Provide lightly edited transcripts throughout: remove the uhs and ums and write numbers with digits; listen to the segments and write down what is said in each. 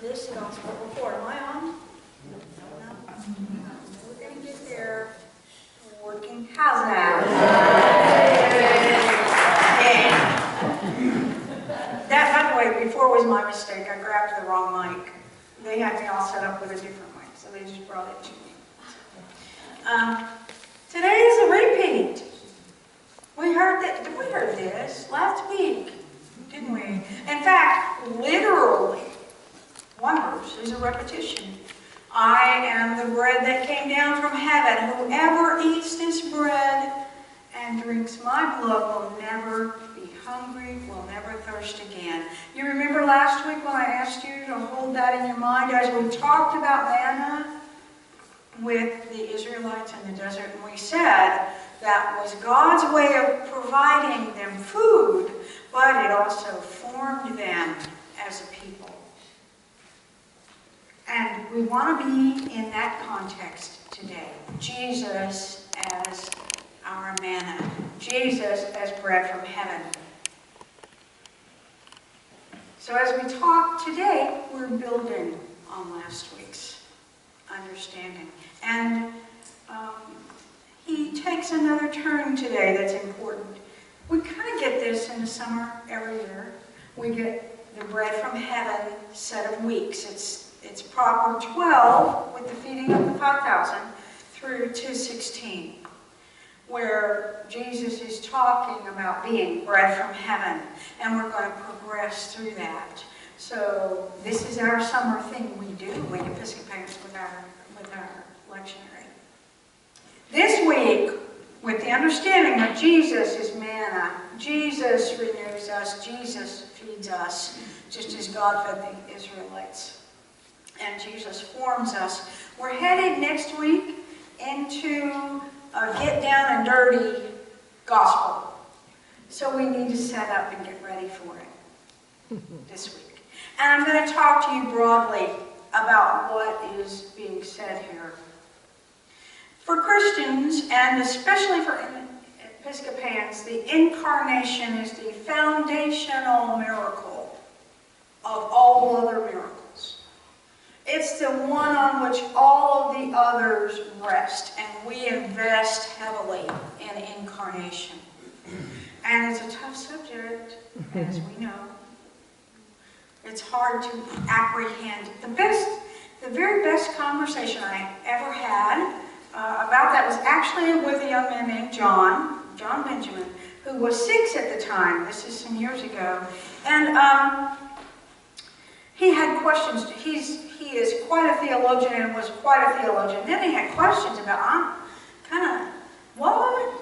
this gospel before. Am I on? No. We're going to get there. Working. How's that? Yeah. That, by the way, before was my mistake. I grabbed the wrong mic. They had me all set up with a different mic, so they just brought it to me. Today is a repeat. We heard this last week, didn't we? In fact, literally, one verse is a repetition. I am the bread that came down from heaven. Whoever eats this bread and drinks my blood will never be hungry, will never thirst again. You remember last week when I asked you to hold that in your mind as we talked about manna with the Israelites in the desert, and we said that was God's way of providing them food, but it also formed them as a people. And we want to be in that context today. Jesus as our manna. Jesus as bread from heaven. So as we talk today, we're building on last week's understanding. And he takes another turn today that's important. We kind of get this in the summer every year. We get the bread from heaven set of weeks. It's proper 12 with the feeding of the 5,000 through to 16, where Jesus is talking about being bread from heaven, and we're going to progress through that. So this is our summer thing we do, we Episcopals with our lectionary. This week, with the understanding that Jesus is manna, Jesus renews us, Jesus feeds us, just as God fed the Israelites. And Jesus forms us. We're headed next week into a get down and dirty gospel. So we need to set up and get ready for it this week. And I'm going to talk to you broadly about what is being said here. For Christians, and especially for Episcopalians, the incarnation is the foundational miracle of all other miracles. It's the one on which all of the others rest, and we invest heavily in incarnation. And it's a tough subject, as we know. It's hard to apprehend. The very best conversation I ever had about that was actually with a young man named John Benjamin, who was 6 at the time. This is some years ago. And he had questions. He is quite a theologian and was quite a theologian. Then he had questions about, what?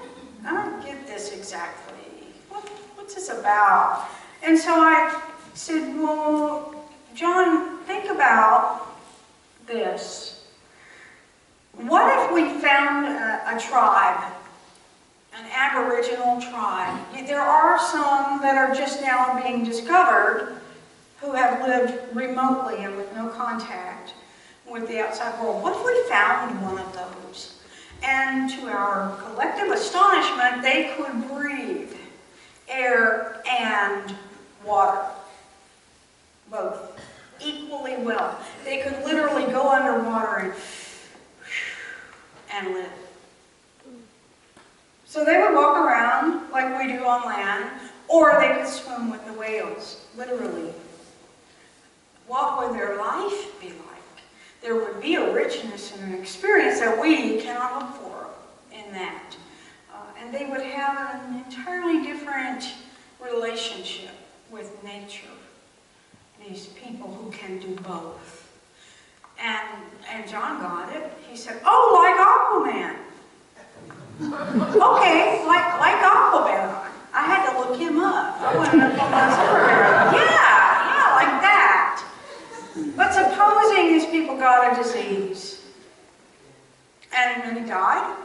I don't get this exactly. What's this about? And so I said, well, John, think about this. What if we found a tribe, an Aboriginal tribe? There are some that are just now being discovered who have lived remotely and with no contact with the outside world. What if we found one of those? And to our collective astonishment, they could breathe air and water, both, equally well. They could literally go underwater and live. So they would walk around like we do on land, or they could swim with the whales, literally. What would their life be like? There would be a richness and an experience that we cannot look for in that. And they would have an entirely different relationship with nature. These people who can do both. And John got it. He said, oh, like Aquaman. Okay, like Aquaman. I had to look him up. I went up on my superhero. Yeah, like that. But supposing these people got a disease, and many died,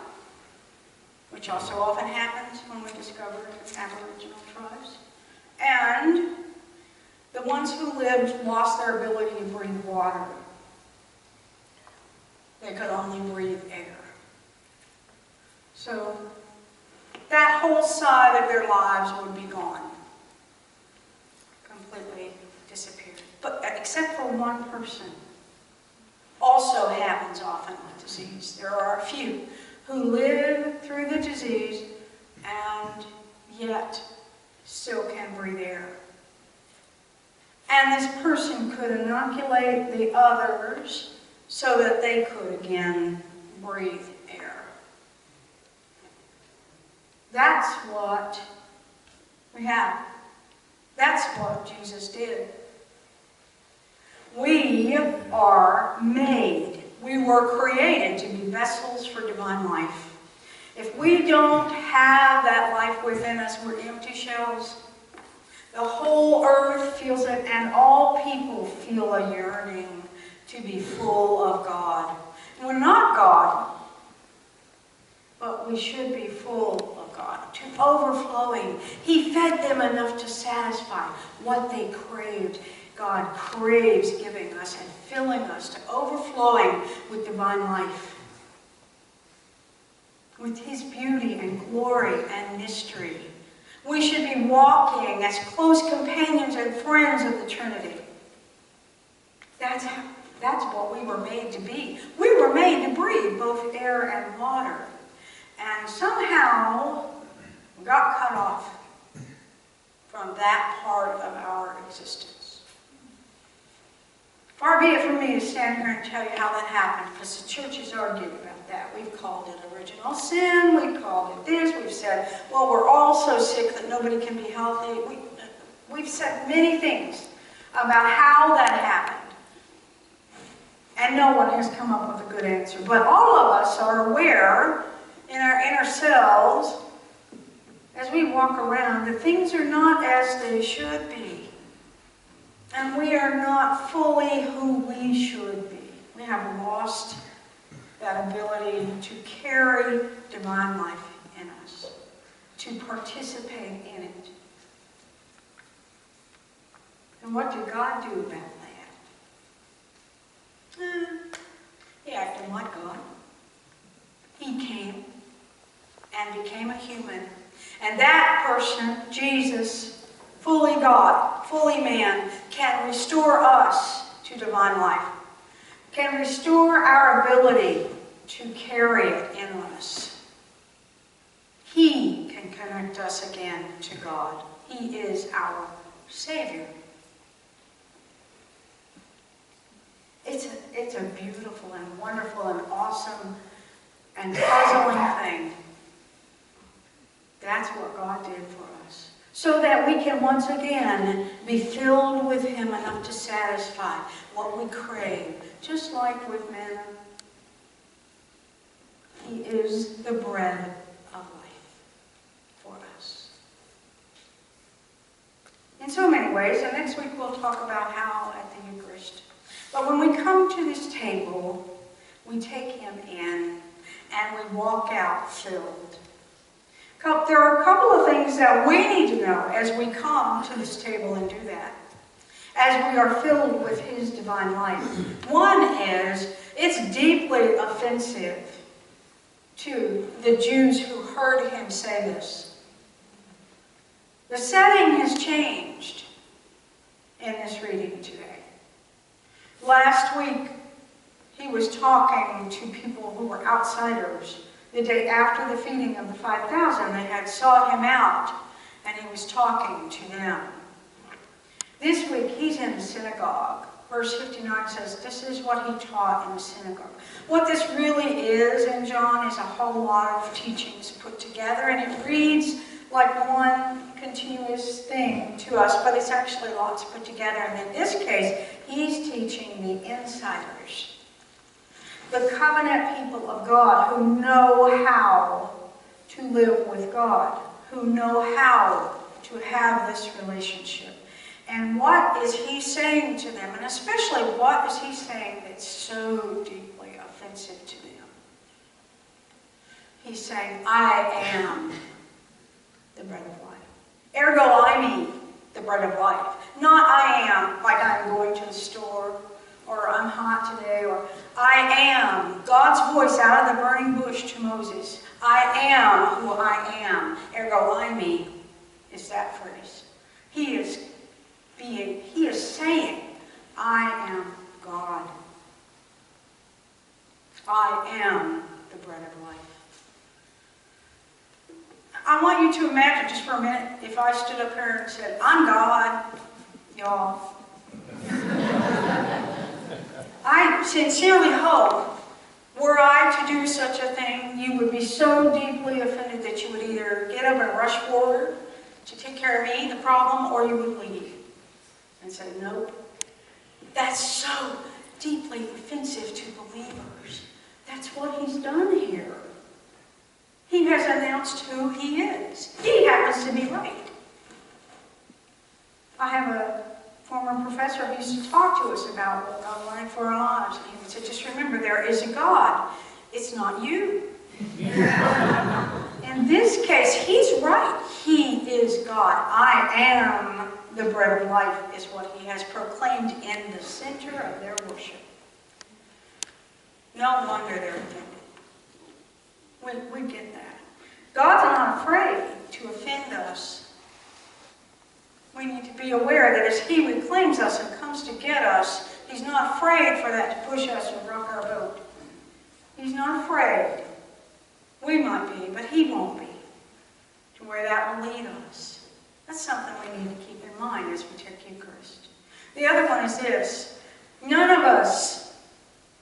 which also often happens when we discover Aboriginal tribes, and the ones who lived lost their ability to breathe water. They could only breathe air. So that whole side of their lives would be gone. Completely disappeared. But except for one person, also happens often with disease. There are a few who live through the disease and yet still can breathe air. And this person could inoculate the others so that they could again breathe air. That's what we have. That's what Jesus did. We are made. We were created to be vessels for divine life. If we don't have that life within us, we're empty shells. The whole earth feels it, and all people feel a yearning to be full of God. And we're not God, but we should be full of God, to overflowing. He fed them enough to satisfy what they craved. God craves giving us and filling us to overflowing with divine life, with His beauty and glory and mystery. We should be walking as close companions and friends of the Trinity. That's what we were made to be. We were made to breathe both air and water. And somehow we got cut off from that part of our existence. Far be it from me to stand here and tell you how that happened, because the church has argued about that. We've called it original sin, we've called it this, we've said, well, we're all so sick that nobody can be healthy. We've said many things about how that happened. And no one has come up with a good answer. But all of us are aware in our inner selves, as we walk around, that things are not as they should be. And we are not fully who we should be. We have lost that ability to carry divine life in us, to participate in it. And what did God do about that? He acted like God. He came and became a human. And that person, Jesus, fully God, fully man, can restore us to divine life, can restore our ability to carry it in us. He can connect us again to God. He is our Savior. It's a beautiful and wonderful and awesome and puzzling thing. That's what God did for us. So that we can once again be filled with Him enough to satisfy what we crave. Just like with manna. He is the bread of life for us. In so many ways, and next week we'll talk about how at the Eucharist. But when we come to this table, we take Him in and we walk out filled. There are a couple of things that we need to know as we come to this table and do that, as we are filled with His divine life. One is, it's deeply offensive to the Jews who heard Him say this. The setting has changed in this reading today. Last week, He was talking to people who were outsiders. The day after the feeding of the 5,000, they had sought Him out, and He was talking to them. This week, He's in the synagogue. Verse 59 says, this is what He taught in the synagogue. What this really is in John is a whole lot of teachings put together, and it reads like one continuous thing to us, but it's actually lots put together. And in this case, He's teaching the insiders, the covenant people of God who know how to live with God, who know how to have this relationship. And what is He saying to them? And especially, what is He saying that's so deeply offensive to them? He's saying, I am the bread of life. Ergo, I mean the bread of life. Not I am, like I'm going to the store, or I'm hot today, or I am. God's voice out of the burning bush to Moses. I am who I am. Ergo, I mean is that phrase. He is saying, I am the bread of life. I want you to imagine just for a minute if I stood up here and said, I'm God, y'all. I sincerely hope, were I to do such a thing, you would be so deeply offended that you would either get up and rush forward to take care of me, the problem, or you would leave and say, nope. That's so deeply offensive to believers. That's what he's done here. He has announced who he is. He happens to be right. I have a former professor who used to talk to us about what God wanted for our lives. And he would say, just remember, there is a God. It's not you. In this case, he's right. He is God. I am the bread of life, is what he has proclaimed in the center of their worship. No wonder they're offended. We get that. God's not afraid to offend us. We need to be aware that as he reclaims us and comes to get us, he's not afraid for that to push us or rock our boat. He's not afraid. We might be, but he won't be, to where that will lead us. That's something we need to keep in mind as we take Eucharist. The other one is this. None of us,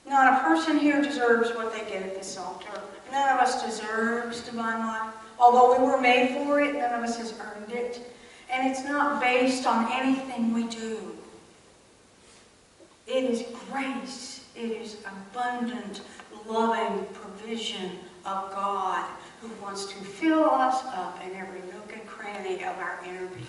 not a person here deserves what they get at this altar. None of us deserves divine life. Although we were made for it, none of us has earned it. And it's not based on anything we do. It is grace. It is abundant, loving provision of God who wants to fill us up in every nook and cranny of our inner being.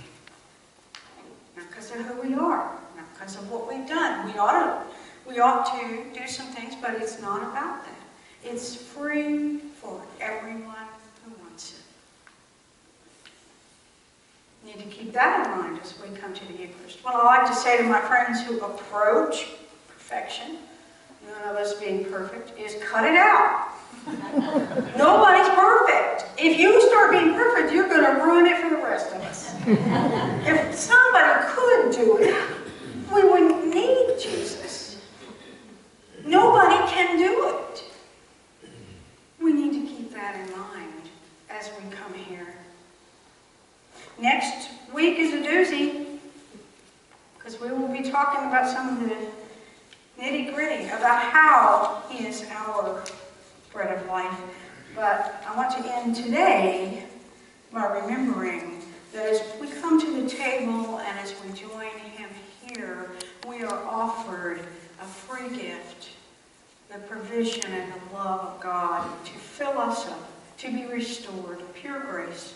Not because of who we are, not because of what we've done. We ought to do some things, but it's not about that. It's free for everyone who wants it. Need to keep that in mind as we come to the Eucharist. What I like to say to my friends who approach perfection, none of us being perfect, is cut it out. Nobody's perfect. If you start being perfect, you're going to ruin it for the rest of us. If somebody could do it, we wouldn't need Jesus. Nobody can do it. We need to keep that in mind as we come here. Next week is a doozy, because we will be talking about some of the nitty-gritty about how he is our bread of life. But I want to end today by remembering that as we come to the table and as we join him here, we are offered a free gift, the provision and the love of God to fill us up, to be restored, pure grace,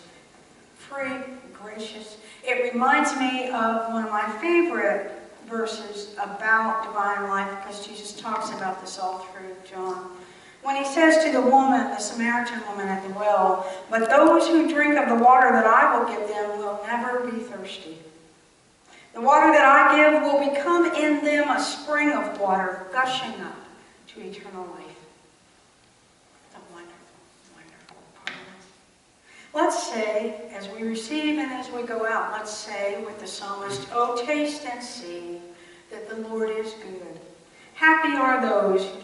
free, gracious. It reminds me of one of my favorite verses about divine life, because Jesus talks about this all through John. When he says to the woman, the Samaritan woman at the well, but those who drink of the water that I will give them will never be thirsty. The water that I give will become in them a spring of water gushing up to eternal life. Let's say, as we receive and as we go out, let's say with the psalmist, oh, taste and see that the Lord is good. Happy are those who